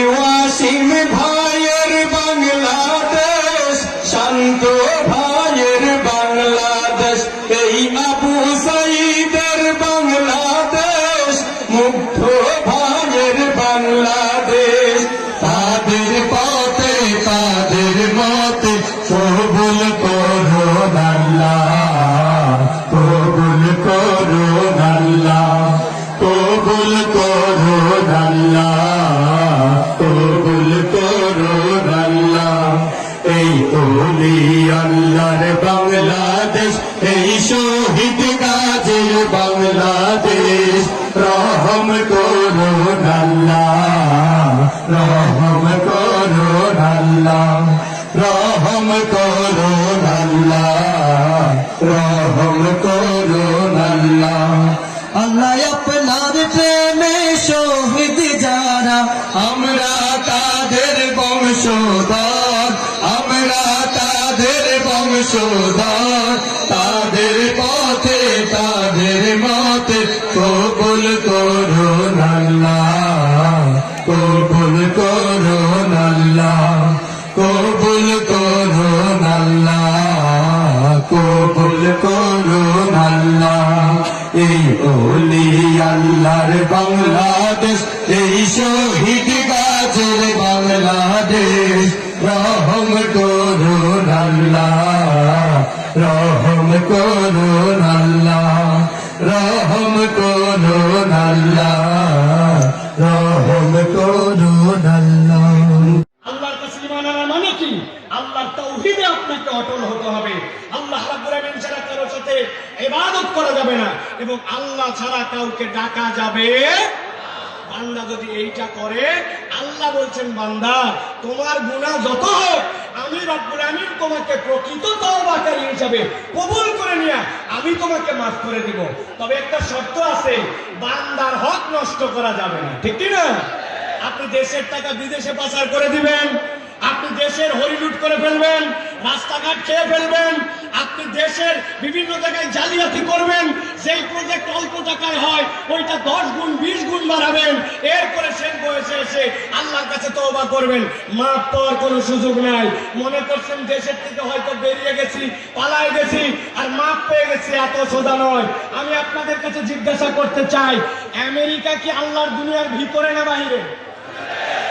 ওয়াসিম ভাইয়ের বাংলাদেশ, শান্ত ভাইয়ের বাংলাদেশ, এই আবু সাইদের বাংলাদেশ, মুগ্ধ ভাইয়ের বাংলাদেশ। তাদের পথে তাদের মতে কবুল করুন আল্লাহ, কবুল করুন আল্লাহ, কবুল করুন আল্লাহ, কবুল করুন আল্লাহ। এই ওলি আল্লাহর বাংলাদেশ, এই শহীদ গাজীর বাংলাদেশ, রহম করুন আল্লাহ, রহম করুন আল্লাহ, রহম করুন আল্লাহ, রহম করুন আল্লাহ। আল্লাহ আপনার প্রেমে শহীদ যারা, আমরা তাদের বংশধর, আমরা তাদের বংশধর। তাদের পথে তাদের মতে কবুল করুন আল্লাহ, কবুল করুন আল্লাহ, কবুল করুন আল্লাহ, কবুল করুন আল্লাহ। এই ওলি আল্লাহর বাংলাদেশ, এই শহীদ গাজীর বাংলাদেশ, রহম করুন আল্লাহ, রহম করুন আল্লাহ, রহম করুন আল্লাহ, রহম করুন আল্লাহ। আল্লাহর কাছে ঈমান আনার মানে কি? আল্লাহর তাওহীদে আপনাকে অটল হতে হবে। আল্লাহ রাব্বুল আলামিন ছাড়া কারো সাথে ইবাদত করা যাবে না, এবং আল্লাহ ছাড়া কাউকে ডাকা যাবে না। বান্দা যদি এইটা করে, আল্লাহ বলছেন, বান্দা তোমার গুনাহ যত হোক, আমি রব্বুল আমিন তোমাকে প্রকৃত তওবাকারী হিসেবে কবুল করে নিয়ে আমি তোমাকে মাফ করে দিব। তবে একটা শর্ত আছে, বান্দার হক নষ্ট করা যাবে না, ঠিক কি না? আপনি দেশের টাকা বিদেশে পাচার করে দিবেন, আপনি দেশের হরিলুট করে ফেলবেন, রাস্তাঘাট খেয়ে ফেলবেন, আপনি দেশের বিভিন্ন জায়গায় জালিয়াতি করবেন, যেই প্রজেক্ট অল্প টাকায় হয় ওইটা 10 গুণ 20 গুণ বাড়াবেন। এরপরে শেষ বয়সে এসে আল্লাহর কাছে তওবা করবেন, মাফ পাওয়ার কোনো সুযোগ নাই। মনে করছেন দেশের থেকে হয়তো বেরিয়ে গেছি, পালায় গেছি আর মাফ পেয়ে গেছি, এত সোজা নয়। আমি আপনাদের কাছে জিজ্ঞাসা করতে চাই, আমেরিকা কি আল্লাহর দুনিয়ার ভিতরে না বাহিরে?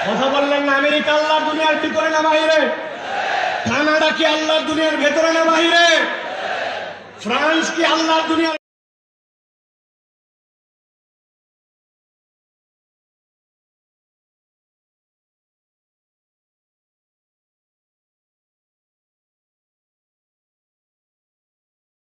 কথা বললেন না। আমেরিকা আল্লাহর দুনিয়ার ভিতরে না বাহিরে? কানাডা কি আল্লাহর দুনিয়ার ভেতরে না বাহিরে? ফ্রান্স কি আল্লাহর দুনিয়ার